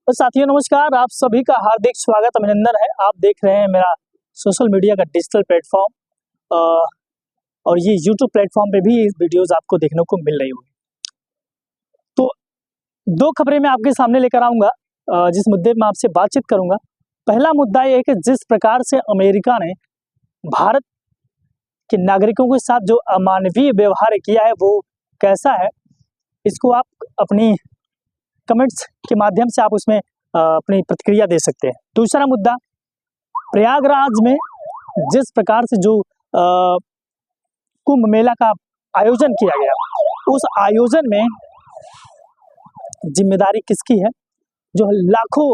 तो साथियों नमस्कार, आप सभी का हार्दिक स्वागत अभिनंदन है। आप देख रहे हैं मेरा सोशल मीडिया का डिजिटल प्लेटफॉर्म और ये यूट्यूब प्लेटफॉर्म पे भी वीडियोस आपको देखने को मिल रही होगी। तो दो खबरें मैं आपके सामने लेकर आऊँगा जिस मुद्दे में आपसे बातचीत करूँगा। पहला मुद्दा ये है कि जिस प्रकार से अमेरिका ने भारत के नागरिकों के साथ जो अमानवीय व्यवहार किया है वो कैसा है, इसको आप अपनी कमेंट्स के माध्यम से आप उसमें अपनी प्रतिक्रिया दे सकते हैं। दूसरा मुद्दा, प्रयागराज में जिस प्रकार से जो कुंभ मेला का आयोजन किया गया, उस आयोजन में जिम्मेदारी किसकी है? जो लाखों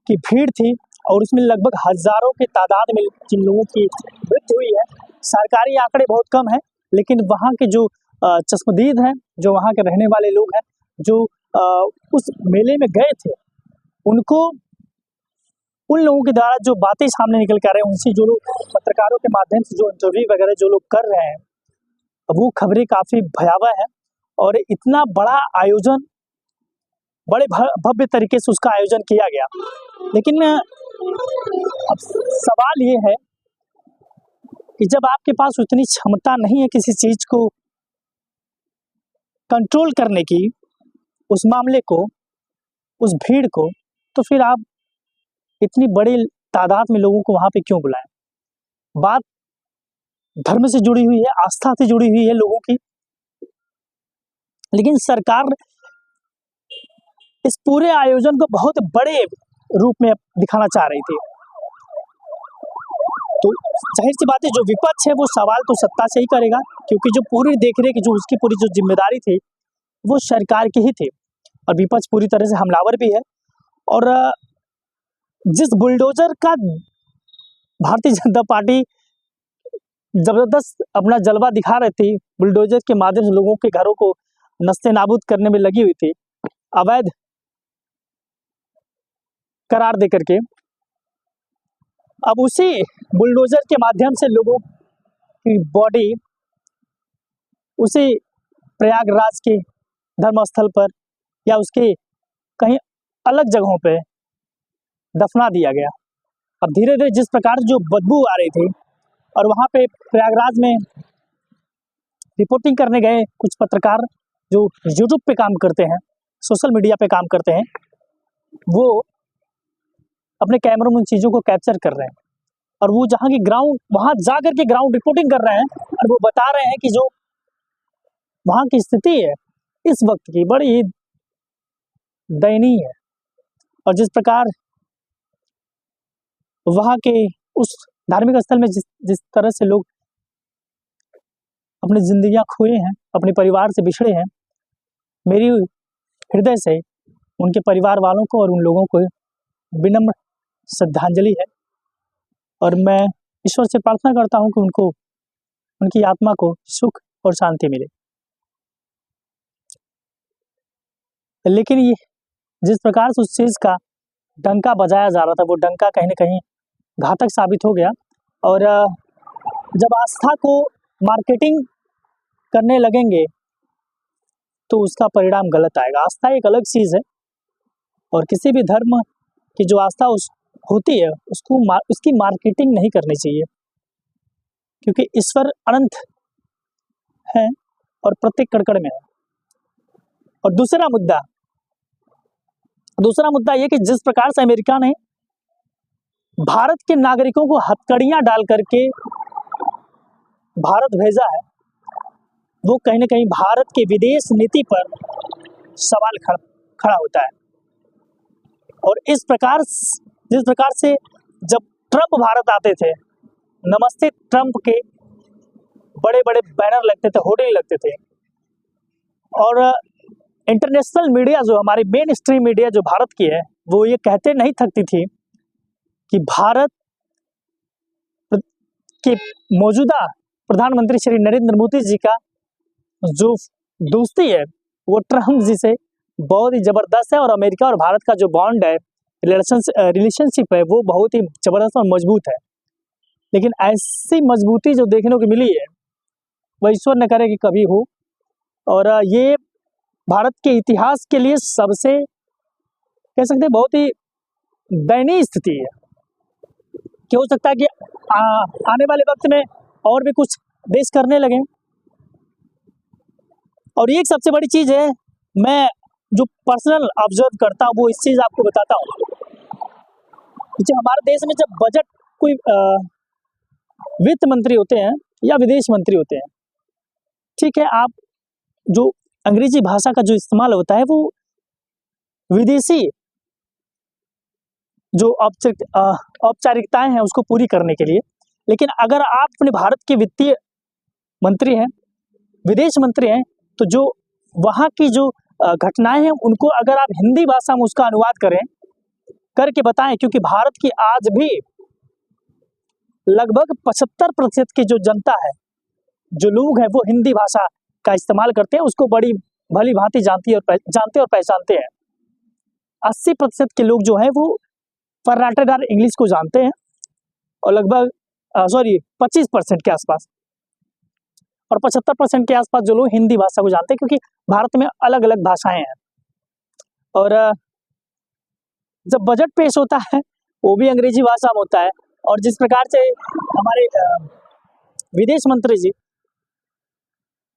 की भीड़ थी और उसमें लगभग हजारों की तादाद में जिन लोगों की मृत्यु हुई है, सरकारी आंकड़े बहुत कम है, लेकिन वहाँ के जो चश्मदीद हैं, जो वहाँ के रहने वाले लोग हैं, जो उस मेले में गए थे, उनको उन लोगों के द्वारा जो बातें सामने निकल कर रहे हैं, उनसे जो लोग पत्रकारों के माध्यम से जो इंटरव्यू वगैरह जो लोग कर रहे हैं, वो खबरें काफी भयावह है। और इतना बड़ा आयोजन, बड़े भव्य तरीके से उसका आयोजन किया गया, लेकिन अब सवाल ये है कि जब आपके पास उतनी क्षमता नहीं है किसी चीज को कंट्रोल करने की, उस मामले को, उस भीड़ को, तो फिर आप इतनी बड़ी तादाद में लोगों को वहां पे क्यों बुलाएं? बात धर्म से जुड़ी हुई है, आस्था से जुड़ी हुई है लोगों की, लेकिन सरकार इस पूरे आयोजन को बहुत बड़े रूप में दिखाना चाह रही थी। तो जाहिर सी बात है, जो विपक्ष है वो सवाल तो सत्ता से ही करेगा, क्योंकि जो पूरी देखरेख, जो उसकी पूरी जो जिम्मेदारी थी वो सरकार की ही थी, और विपक्ष पूरी तरह से हमलावर भी है। और जिस बुलडोजर का भारतीय जनता पार्टी जबरदस्त अपना जलवा दिखा रही थी, बुलडोजर के माध्यम से लोगों के घरों को नस्ते नाबूद करने में लगी हुई थी, अवैध करार दे करके, अब उसी बुलडोजर के माध्यम से लोगों की बॉडी उसी प्रयागराज के धर्मस्थल पर या उसके कहीं अलग जगहों पे दफना दिया गया। अब धीरे धीरे जिस प्रकार जो बदबू आ रही थी, और वहाँ पे प्रयागराज में रिपोर्टिंग करने गए कुछ पत्रकार जो यूट्यूब पे काम करते हैं, सोशल मीडिया पे काम करते हैं, वो अपने कैमरों में उन चीज़ों को कैप्चर कर रहे हैं, और वो जहाँ की ग्राउंड, वहाँ जा कर के ग्राउंड रिपोर्टिंग कर रहे हैं, और वो बता रहे हैं कि जो वहाँ की स्थिति है इस वक्त की बड़ी दयनीय है। और जिस प्रकार वहाँ के उस धार्मिक स्थल में जिस तरह से लोग अपनी जिंदगियां खोए हैं, अपने परिवार से बिछड़े हैं, मेरी हृदय से उनके परिवार वालों को और उन लोगों को विनम्र श्रद्धांजलि है। और मैं ईश्वर से प्रार्थना करता हूं कि उनको, उनकी आत्मा को सुख और शांति मिले। लेकिन ये जिस प्रकार से उस चीज का डंका बजाया जा रहा था, वो डंका कहीं ना कहीं घातक साबित हो गया। और जब आस्था को मार्केटिंग करने लगेंगे तो उसका परिणाम गलत आएगा। आस्था एक अलग चीज है, और किसी भी धर्म की जो आस्था होती है उसको उसकी मार्केटिंग नहीं करनी चाहिए, क्योंकि ईश्वर अनंत है और प्रत्येक कण में है। और दूसरा मुद्दा ये कि जिस प्रकार से अमेरिका ने भारत के नागरिकों को हथकड़ियां डाल करके भारत भेजा है, वो कहीं ना कहीं भारत के विदेश नीति पर सवाल खड़ा होता है। और जिस प्रकार से जब ट्रंप भारत आते थे, नमस्ते ट्रंप के बड़े बड़े बैनर लगते थे, होर्डिंग लगते थे, और इंटरनेशनल मीडिया, जो हमारी मेन स्ट्रीम मीडिया जो भारत की है, वो ये कहते नहीं थकती थी कि भारत के मौजूदा प्रधानमंत्री श्री नरेंद्र मोदी जी का जो दोस्ती है वो ट्रंप जी से बहुत ही जबरदस्त है, और अमेरिका और भारत का जो बॉन्ड है, रिलेशनशिप है, वो बहुत ही जबरदस्त और मजबूत है। लेकिन ऐसी मजबूती जो देखने को मिली है वह ईश्वर न करे कि कभी हो। और ये भारत के इतिहास के लिए सबसे कह सकते हैं बहुत ही दयनीय स्थिति है कि हो सकता है कि आने वाले वक्त में और भी कुछ देश करने लगे। और एक सबसे बड़ी चीज़ है, मैं जो पर्सनल ऑब्जर्व करता हूँ वो इस चीज़ आपको बताता हूँ कि जब हमारे देश में जब बजट कोई वित्त मंत्री होते हैं या विदेश मंत्री होते हैं, ठीक है, आप जो अंग्रेजी भाषा का जो इस्तेमाल होता है वो विदेशी जो औपचारिकताएं हैं उसको पूरी करने के लिए। लेकिन अगर आप अपने भारत के वित्तीय मंत्री हैं, विदेश मंत्री हैं, तो जो वहाँ की जो घटनाएं हैं उनको अगर आप हिंदी भाषा में उसका अनुवाद करके बताएं, क्योंकि भारत की आज भी लगभग 75% की जो जनता है, जो लोग हैं, वो हिंदी भाषा का इस्तेमाल करते हैं, उसको बड़ी भली भांति जानते और पहचानते हैं। 80% के लोग जो हैं वो फर्राटेदार इंग्लिश को जानते हैं और लगभग 25% के आसपास, और 75% के आसपास जो लोग हिंदी भाषा को जानते हैं, क्योंकि भारत में अलग अलग भाषाएं हैं। और जब बजट पेश होता है वो भी अंग्रेजी भाषा में होता है, और जिस प्रकार से हमारे विदेश मंत्री जी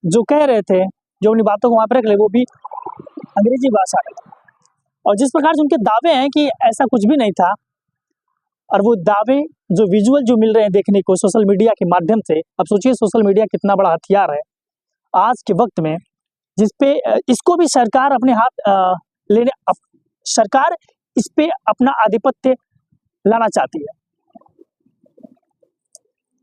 जो कह रहे थे, जो अपनी बातों को वहाँ पर रख ले, वो भी अंग्रेजी भाषा में। और जिस प्रकार से उनके दावे हैं कि ऐसा कुछ भी नहीं था, और वो दावे जो विजुअल जो मिल रहे हैं देखने को सोशल मीडिया के माध्यम से, अब सोचिए सोशल मीडिया कितना बड़ा हथियार है आज के वक्त में, जिसपे इसको भी सरकार अपने हाथ सरकार इस पे अपना आधिपत्य लाना चाहती है।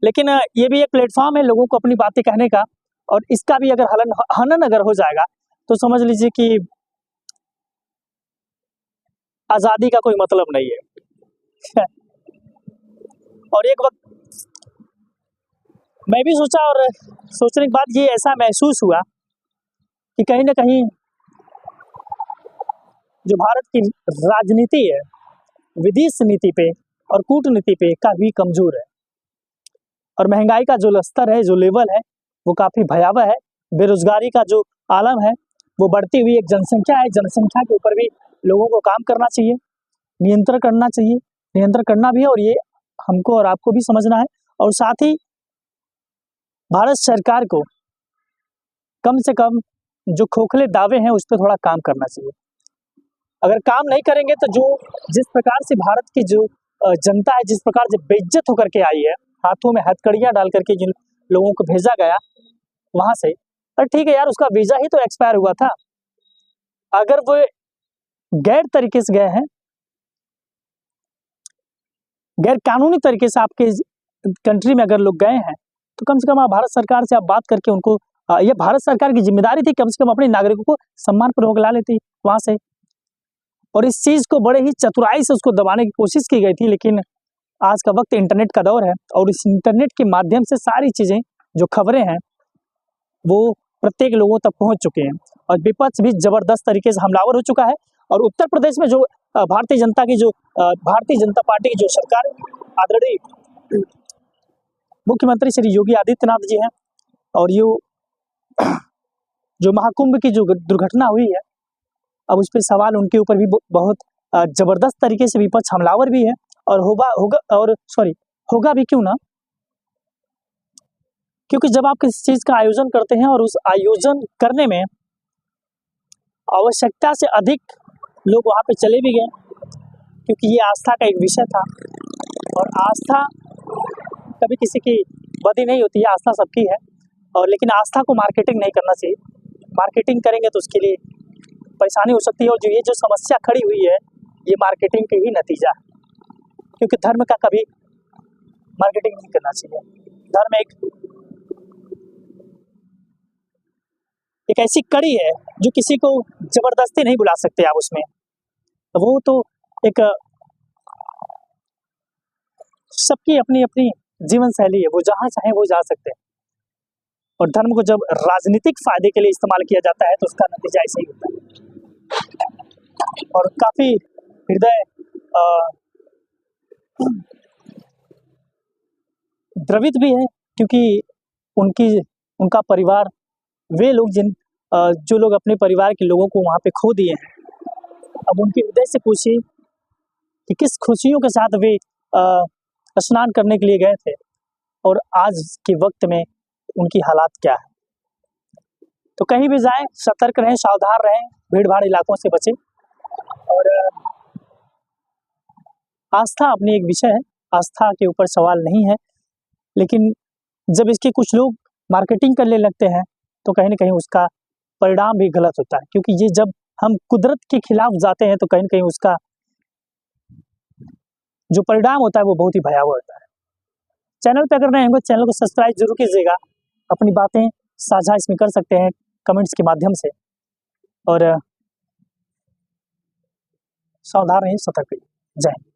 लेकिन ये भी एक प्लेटफॉर्म है लोगों को अपनी बातें कहने का, और इसका भी अगर हनन अगर हो जाएगा तो समझ लीजिए कि आज़ादी का कोई मतलब नहीं है। और एक वक्त मैं भी सोचा, और सोचने के बाद ये ऐसा महसूस हुआ कि कहीं ना कहीं जो भारत की राजनीति है, विदेश नीति पे और कूटनीति पे काफ़ी कमज़ोर है, और महंगाई का जो स्तर है, जो लेवल है, वो काफ़ी भयावह है। बेरोजगारी का जो आलम है वो बढ़ती हुई एक जनसंख्या है, जनसंख्या के ऊपर भी लोगों को काम करना चाहिए, नियंत्रण करना भी है, और ये हमको और आपको भी समझना है। और साथ ही भारत सरकार को कम से कम जो खोखले दावे हैं उस पर थोड़ा काम करना चाहिए। अगर काम नहीं करेंगे तो जिस प्रकार से भारत की जो जनता है, जिस प्रकार से बेइज्जत होकर के आई है, हाथों में हथकड़ियाँ डाल करके जिन लोगों को भेजा गया वहां से, पर ठीक है यार, उसका वीजा ही तो एक्सपायर हुआ था। अगर वो गैर तरीके से गए हैं, गैर कानूनी तरीके से आपके कंट्री में अगर लोग गए हैं, तो कम से कम आप भारत सरकार से आप बात करके उनको, यह भारत सरकार की जिम्मेदारी थी कम से कम अपने नागरिकों को सम्मानपूर्वक ला लेती वहां से। और इस चीज को बड़े ही चतुराई से उसको दबाने की कोशिश की गई थी। लेकिन आज का वक्त इंटरनेट का दौर है, और इस इंटरनेट के माध्यम से सारी चीजें, जो खबरें हैं, वो प्रत्येक लोगों तक पहुंच चुके हैं, और विपक्ष भी जबरदस्त तरीके से हमलावर हो चुका है। और उत्तर प्रदेश में जो भारतीय जनता पार्टी की जो सरकार, आदरणीय मुख्यमंत्री श्री योगी आदित्यनाथ जी हैं, और जो महाकुंभ की जो दुर्घटना हुई है, अब उस पर सवाल उनके ऊपर भी बहुत जबरदस्त तरीके से विपक्ष हमलावर भी है, और होगा भी क्यों ना, क्योंकि जब आप किसी चीज का आयोजन करते हैं और उस आयोजन करने में आवश्यकता से अधिक लोग वहां पे चले भी गए, क्योंकि ये आस्था का एक विषय था, और आस्था कभी किसी की बदी नहीं होती है, आस्था सबकी है। और लेकिन आस्था को मार्केटिंग नहीं करना चाहिए। मार्केटिंग करेंगे तो उसके लिए परेशानी हो सकती है, और ये जो समस्या खड़ी हुई है, ये मार्केटिंग के ही नतीजा है, क्योंकि धर्म का कभी मार्केटिंग नहीं करना चाहिए। धर्म एक ऐसी कड़ी है जो किसी को जबरदस्ती नहीं बुला सकते आप उसमें, वो तो एक सबकी अपनी अपनी जीवन शैली है, वो जहाँ चाहे वो जा सकते हैं। और धर्म को जब राजनीतिक फायदे के लिए इस्तेमाल किया जाता है तो उसका नतीजा ऐसा ही होता है। और काफी हृदय द्रवित भी है, क्योंकि उनका परिवार, वे लोग जो लोग अपने परिवार के लोगों को वहाँ पे खो दिए हैं, अब उनके हृदय से पूछिए कि किस खुशियों के साथ वे स्नान करने के लिए गए थे और आज के वक्त में उनकी हालात क्या है। तो कहीं भी जाएं, सतर्क रहें, सावधान रहें, भीड़ भाड़ इलाकों से बचें। और आस्था अपनी एक विषय है, आस्था के ऊपर सवाल नहीं है, लेकिन जब इसके कुछ लोग मार्केटिंग करने लगते हैं तो कहीं ना कहीं उसका परिणाम भी गलत होता है, क्योंकि ये जब हम कुदरत के खिलाफ जाते हैं तो कहीं ना कहीं उसका जो परिणाम होता है वो बहुत ही भयावह होता है। चैनल पे अगर नए होंगे चैनल को सब्सक्राइब जरूर कीजिएगा, अपनी बातें साझा इसमें कर सकते हैं कमेंट्स के माध्यम से, और सावधान रहें, सतर्क रहिए। जय हिंद।